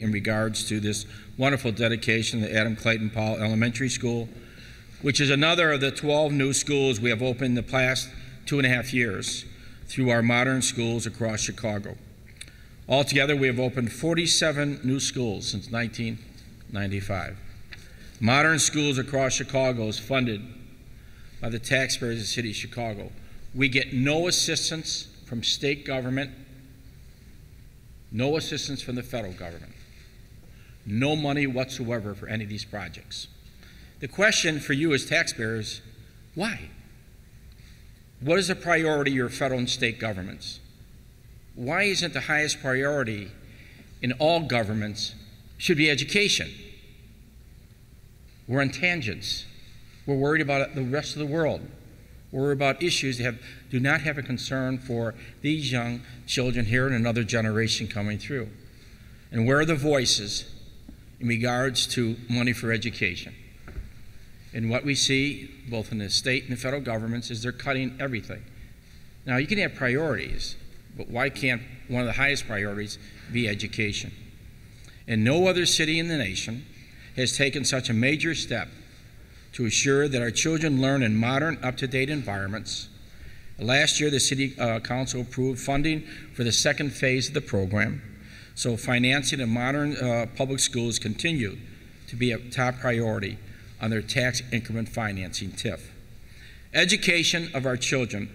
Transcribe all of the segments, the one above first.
in regards to this wonderful dedication to Adam Clayton Powell Elementary School, which is another of the 12 new schools we have opened in the past 2.5 years through our modern schools across Chicago. Altogether, we have opened 47 new schools since 1995. Modern schools across Chicago is funded by the taxpayers of the city of Chicago. We get no assistance from state government, no assistance from the federal government, no money whatsoever for any of these projects. The question for you as taxpayers, why? What is the priority of your federal and state governments? Why isn't the highest priority in all governments should be education? We're on tangents. We're worried about the rest of the world. We're worried about issues that do not have a concern for these young children here and another generation coming through. And where are the voices in regards to money for education? And what we see, both in the state and the federal governments, is they're cutting everything. Now, you can have priorities, but why can't one of the highest priorities be education? And no other city in the nation has taken such a major step to assure that our children learn in modern, up-to-date environments. Last year, the City Council approved funding for the second phase of the program, so financing of modern public schools continue to be a top priority on their tax increment financing TIF. Education of our children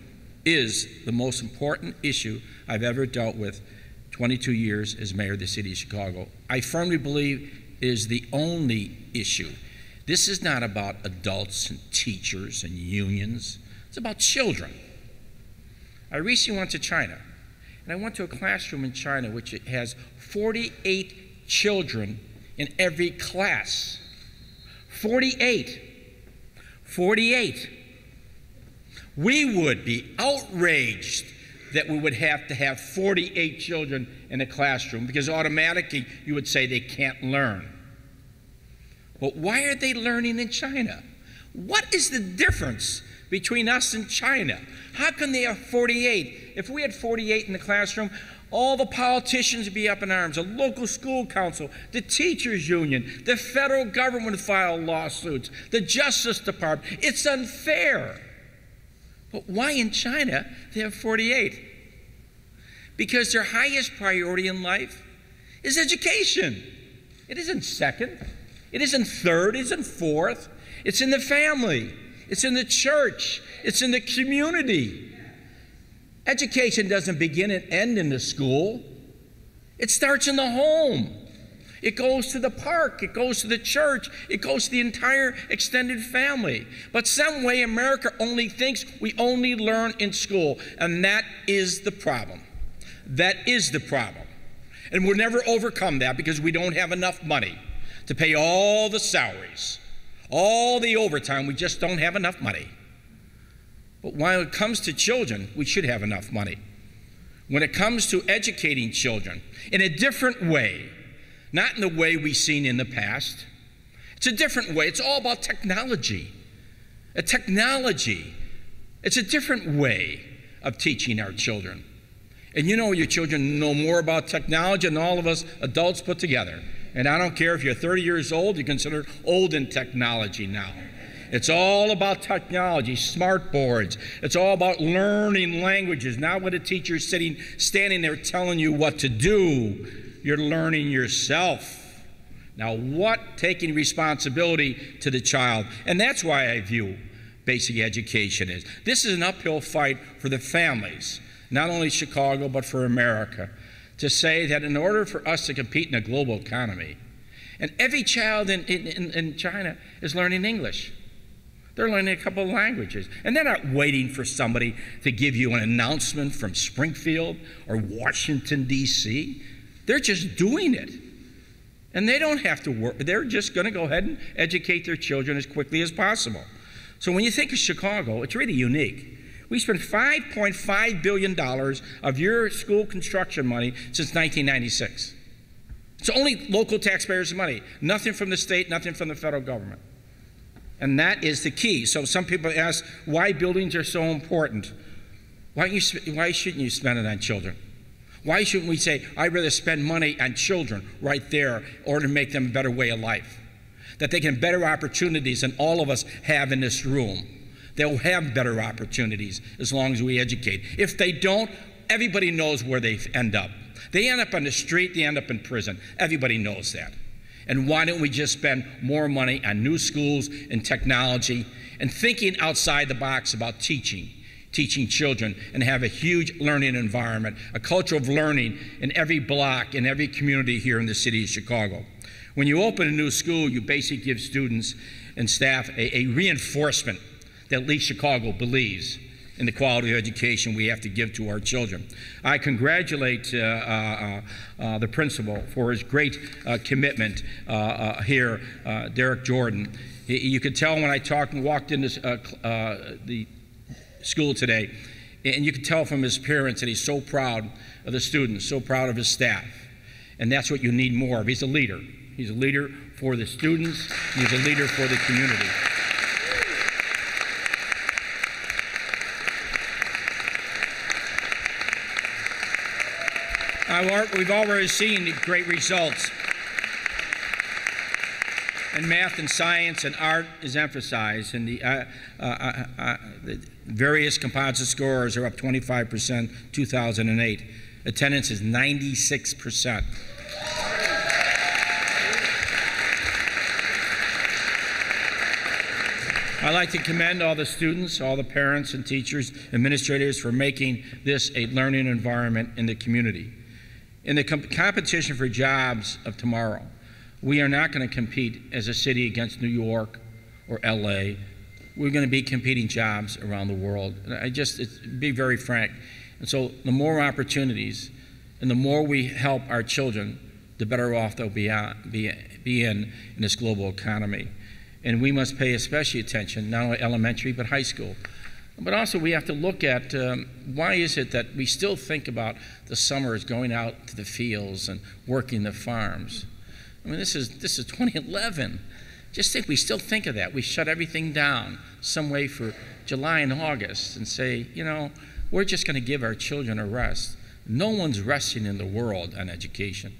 is the most important issue I've ever dealt with 22 years as mayor of the city of Chicago. I firmly believe it is the only issue. This is not about adults and teachers and unions. It's about children. I recently went to China, and I went to a classroom in China which has 48 children in every class. 48. 48. We would be outraged that we would have to have 48 children in a classroom because automatically you would say they can't learn. But why are they learning in China? What is the difference between us and China? How can they have 48? If we had 48 in the classroom, all the politicians would be up in arms, the local school council, the teachers union, the federal government would file lawsuits, the Justice Department. It's unfair. But why in China they have 48? Because their highest priority in life is education. It isn't second. It isn't third. It isn't fourth. It's in the family. It's in the church. It's in the community. Education doesn't begin and end in the school. It starts in the home. It goes to the park. It goes to the church. It goes to the entire extended family. But some way America only thinks we only learn in school, and that is the problem. That is the problem. And we'll never overcome that because we don't have enough money to pay all the salaries, all the overtime. We just don't have enough money. But when it comes to children, we should have enough money. When it comes to educating children in a different way, not in the way we've seen in the past, it's a different way. It's all about technology. It's a different way of teaching our children. And you know your children know more about technology than all of us adults put together. And I don't care if you're 30 years old, you're considered old in technology now. It's all about technology, smart boards. It's all about learning languages, not with a teacher standing there telling you what to do. You're learning yourself. Now what taking responsibility to the child? And that's why I view basic education is. This is an uphill fight for the families, not only Chicago, but for America, to say that in order for us to compete in a global economy, and every child in China is learning English. They're learning a couple of languages. And they're not waiting for somebody to give you an announcement from Springfield or Washington, D.C. They're just doing it. And they don't have to work. They're just going to go ahead and educate their children as quickly as possible. So when you think of Chicago, it's really unique. We spent $5.5 billion of your school construction money since 1996. It's only local taxpayers' money, nothing from the state, nothing from the federal government. And that is the key. So some people ask why buildings are so important. Why shouldn't you spend it on children? Why shouldn't we say, I'd rather spend money on children right there in order to make them a better way of life? That they can have better opportunities than all of us have in this room. They'll have better opportunities as long as we educate. If they don't, everybody knows where they end up. They end up on the street, they end up in prison. Everybody knows that. And why don't we just spend more money on new schools and technology and thinking outside the box about teaching children, and have a huge learning environment, a culture of learning in every block, in every community here in the city of Chicago. When you open a new school, you basically give students and staff a reinforcement that at least Chicago believes in the quality of education we have to give to our children. I congratulate the principal for his great commitment here, Derek Jordan. You could tell when I walked into the school today, and you could tell from his parents that he's so proud of the students, so proud of his staff. And that's what you need more of. He's a leader. He's a leader for the students, and he's a leader for the community. We've already seen the great results. And math and science and art is emphasized, and the various composite scores are up 25%, 2008. Attendance is 96%. I'd like to commend all the students, all the parents and teachers, administrators for making this a learning environment in the community. In the competition for jobs of tomorrow, we are not going to compete as a city against New York or LA. We're going to be competing jobs around the world. And be very frank. And so the more opportunities and the more we help our children, the better off they'll be in this global economy. And we must pay especially attention, not only elementary, but high school. But also we have to look at why is it that we still think about the summer as going out to the fields and working the farms. I mean, this is 2011. Just think, we still think of that. We shut everything down some way for July and August and say, you know, we're just going to give our children a rest. No one's resting in the world on education.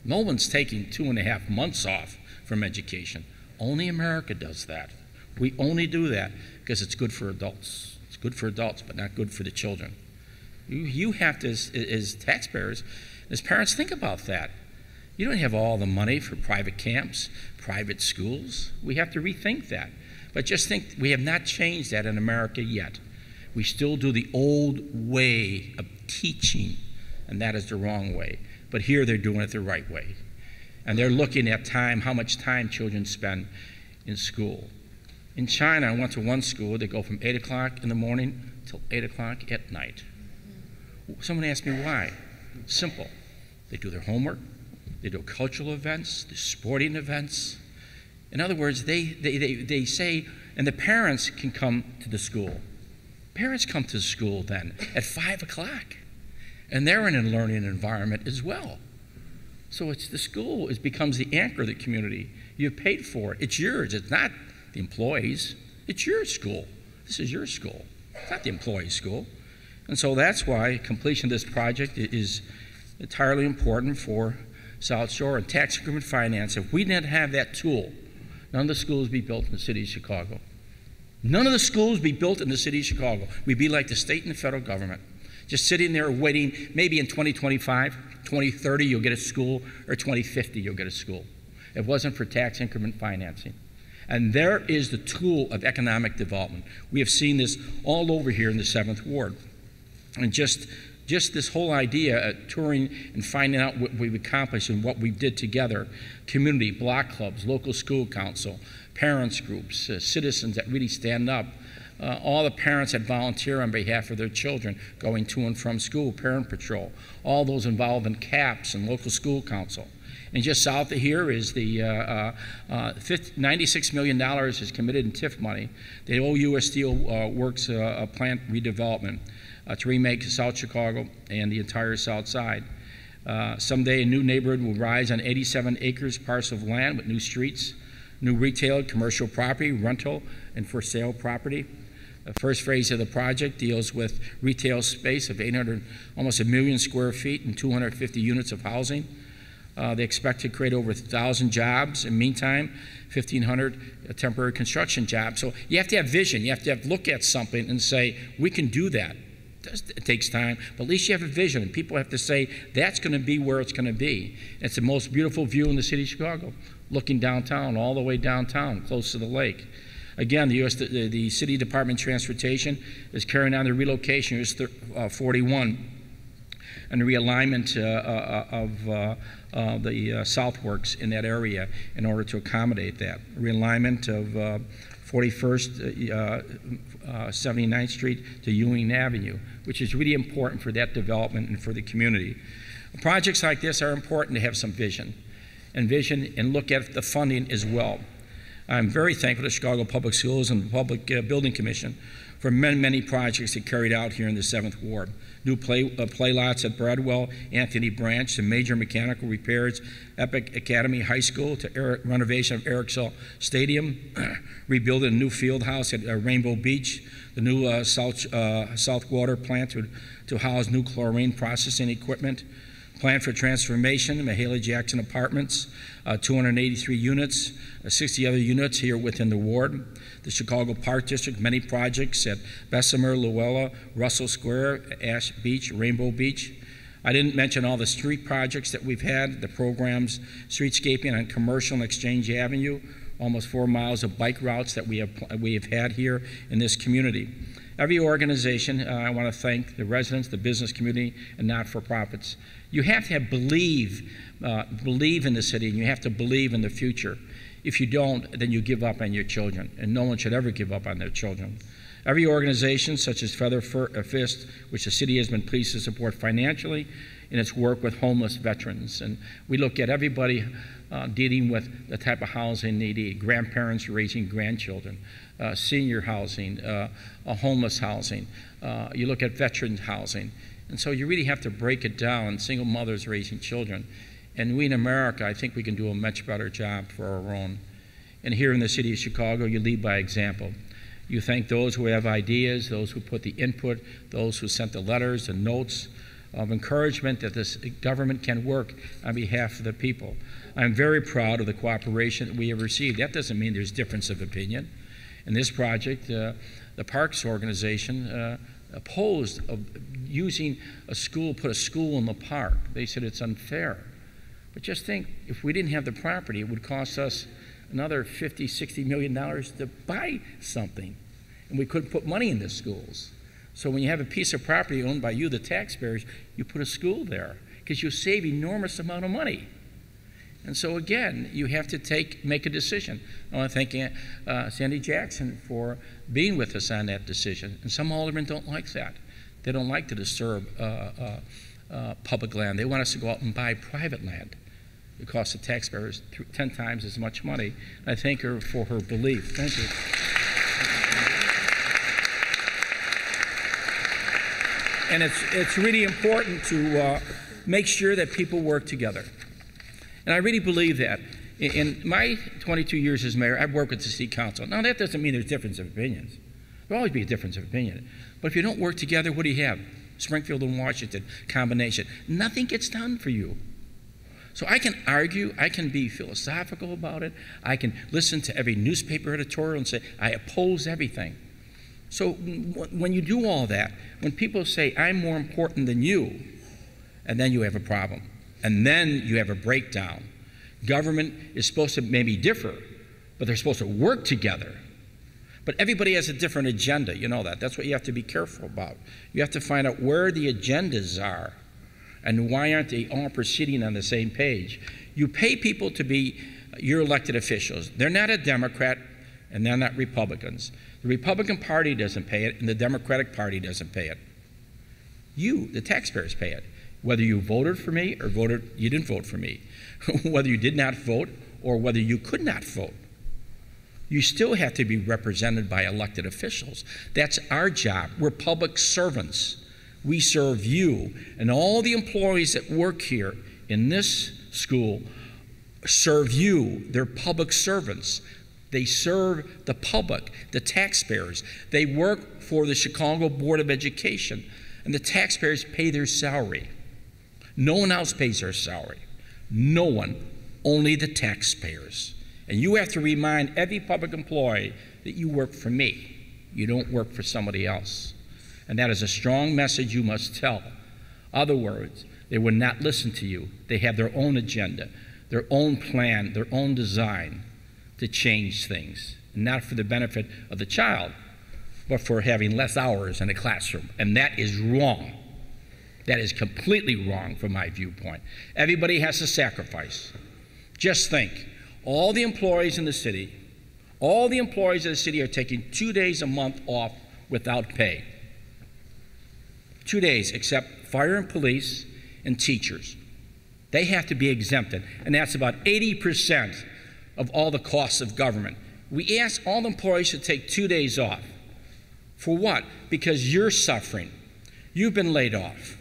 No one's taking 2.5 months off from education. Only America does that. We only do that because it's good for adults. It's good for adults, but not good for the children. You have to, as taxpayers, as parents, think about that. You don't have all the money for private camps, private schools. We have to rethink that. But just think, we have not changed that in America yet. We still do the old way of teaching, and that is the wrong way. But here they're doing it the right way. And they're looking at time, how much time children spend in school. In China, I went to one school, they go from 8 o'clock in the morning till 8 o'clock at night. Someone asked me why. Simple. They do their homework. They do cultural events, the sporting events. In other words, they say, and the parents can come to the school. Parents come to the school then at 5 o'clock, and they're in a learning environment as well. So it's the school, it becomes the anchor of the community. You've paid for it. It's yours. It's not the employees. It's your school. This is your school. It's not the employee's school. And so that's why completion of this project is entirely important for South Shore and tax increment finance. If we didn't have that tool, none of the schools would be built in the city of Chicago. None of the schools would be built in the city of Chicago. We'd be like the state and the federal government, just sitting there waiting. Maybe in 2025, 2030, you'll get a school, or 2050, you'll get a school. It wasn't for tax increment financing. And there is the tool of economic development. We have seen this all over here in the 7th Ward. And just this whole idea of touring and finding out what we've accomplished and what we did together, community, block clubs, local school council, parents groups, citizens that really stand up, all the parents that volunteer on behalf of their children going to and from school, parent patrol, all those involved in CAPS and local school council. And just south of here is the $96 million is committed in TIF money. The old U.S. Steel Works plant redevelopment to remake South Chicago and the entire South Side. Someday a new neighborhood will rise on 87 acres parcel of land with new streets, new retail, commercial property, rental, and for sale property. The first phase of the project deals with retail space of 800, almost 1 million square feet and 250 units of housing. They expect to create over 1,000 jobs. In the meantime, 1,500 temporary construction jobs. So you have to have vision. You have to look at something and say, we can do that. It takes time, but at least you have a vision. And people have to say, that's going to be where it's going to be. It's the most beautiful view in the city of Chicago, looking downtown, all the way downtown, close to the lake. Again, the City Department of Transportation is carrying on the relocation, US 41, and the realignment of the Southworks in that area in order to accommodate that. Realignment of 41st, 79th Street to Ewing Avenue, which is really important for that development and for the community. Projects like this are important to have some vision and look at the funding as well. I'm very thankful to Chicago Public Schools and the Public Building Commission for many, many projects that carried out here in the 7th Ward. New play lots at Bradwell, Anthony Branch, to major mechanical repairs, Epic Academy High School, to renovation of Eriksdale Stadium, rebuilding a new field house at Rainbow Beach, the new South Water plant to house new chlorine processing equipment, plan for transformation, Mahalia Jackson Apartments, 283 units, 60 other units here within the ward. The Chicago Park District, many projects at Bessemer, Luella, Russell Square, Ash Beach, Rainbow Beach. I didn't mention all the street projects that we've had, the programs, streetscaping on Commercial and Exchange Avenue, almost 4 miles of bike routes that we have had here in this community. Every organization, I want to thank the residents, the business community, and not-for-profits. You have to believe in the city, and you have to believe in the future. If you don't, then you give up on your children, and no one should ever give up on their children. Every organization, such as Feather Fist, which the city has been pleased to support financially in its work with homeless veterans. And we look at everybody dealing with the type of housing they need, grandparents raising grandchildren, senior housing, homeless housing. You look at veterans housing. And so you really have to break it down, single mothers raising children. And we in America, I think we can do a much better job for our own. And here in the city of Chicago, you lead by example. You thank those who have ideas, those who put the input, those who sent the letters and notes of encouragement that this government can work on behalf of the people. I'm very proud of the cooperation that we have received. That doesn't mean there's difference of opinion. In this project, the Parks Organization opposed of using a school, put a school in the park. They said it's unfair. But just think, if we didn't have the property, it would cost us another $50, $60 million to buy something. And we couldn't put money in the schools. So when you have a piece of property owned by you, the taxpayers, you put a school there because you save enormous amount of money. And so again, you have to make a decision. I want to thank Sandy Jackson for being with us on that decision. And some aldermen don't like that. They don't like to disturb public land. They want us to go out and buy private land. It costs the taxpayers 10 times as much money. I thank her for her belief. Thank you. And it's really important to make sure that people work together. And I really believe that. In my 22 years as mayor, I've worked with the city council. Now, that doesn't mean there's difference of opinions. There'll always be a difference of opinion. But if you don't work together, what do you have? Springfield and Washington combination. Nothing gets done for you. So I can argue, I can be philosophical about it, I can listen to every newspaper editorial and say, I oppose everything. So when you do all that, when people say, I'm more important than you, and then you have a problem, and then you have a breakdown. Government is supposed to maybe differ, but they're supposed to work together. But everybody has a different agenda, you know that. That's what you have to be careful about. You have to find out where the agendas are. And why aren't they all proceeding on the same page? You pay people to be your elected officials. They're not a Democrat, and they're not Republicans. The Republican Party doesn't pay it, and the Democratic Party doesn't pay it. You, the taxpayers, pay it. Whether you voted for me or you didn't vote for me. Whether you did not vote or whether you could not vote. You still have to be represented by elected officials. That's our job. We're public servants. We serve you, and all the employees that work here in this school serve you. They're public servants. They serve the public, the taxpayers. They work for the Chicago Board of Education, and the taxpayers pay their salary. No one else pays their salary. No one, only the taxpayers. And you have to remind every public employee that you work for me. You don't work for somebody else. And that is a strong message you must tell. Other words, they would not listen to you. They have their own agenda, their own plan, their own design to change things, not for the benefit of the child, but for having less hours in the classroom. And that is wrong. That is completely wrong from my viewpoint. Everybody has to sacrifice. Just think, all the employees in the city, all the employees of the city are taking 2 days a month off without pay. 2 days, except fire and police and teachers. They have to be exempted, and that's about 80% of all the costs of government. We ask all the employees to take 2 days off. For what? Because you're suffering. You've been laid off.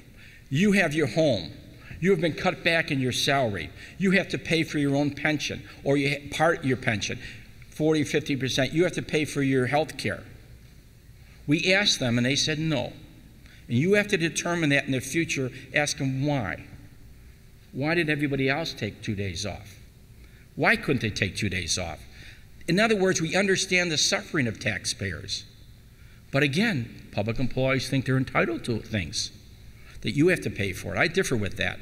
You have your home. You have been cut back in your salary. You have to pay for your own pension, or part of your pension, 40, 50%. You have to pay for your health care. We asked them, and they said no. And you have to determine that in the future. Ask them why. Why did everybody else take 2 days off? Why couldn't they take 2 days off? In other words, we understand the suffering of taxpayers. But again, public employees think they're entitled to things, that you have to pay for it. I differ with that.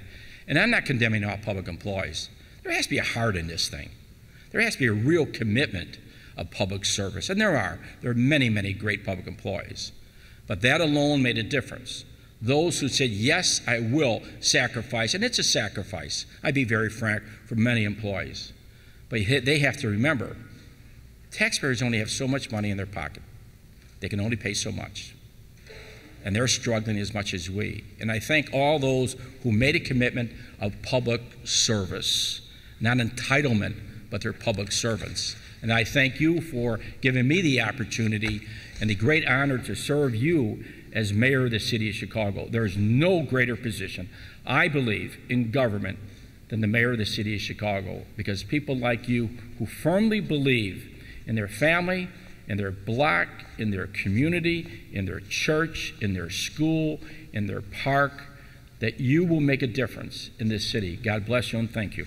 And I'm not condemning all public employees. There has to be a heart in this thing. There has to be a real commitment of public service. And there are. There are many, many great public employees. But that alone made a difference. Those who said, yes, I will sacrifice, and it's a sacrifice, I'd be very frank, for many employees. But they have to remember, taxpayers only have so much money in their pocket. They can only pay so much. And they're struggling as much as we. And I thank all those who made a commitment of public service, not entitlement, but they're public servants. And I thank you for giving me the opportunity and the great honor to serve you as mayor of the city of Chicago. There is no greater position, I believe, in government than the mayor of the city of Chicago, because people like you who firmly believe in their family, in their block, in their community, in their church, in their school, in their park, that you will make a difference in this city. God bless you and thank you.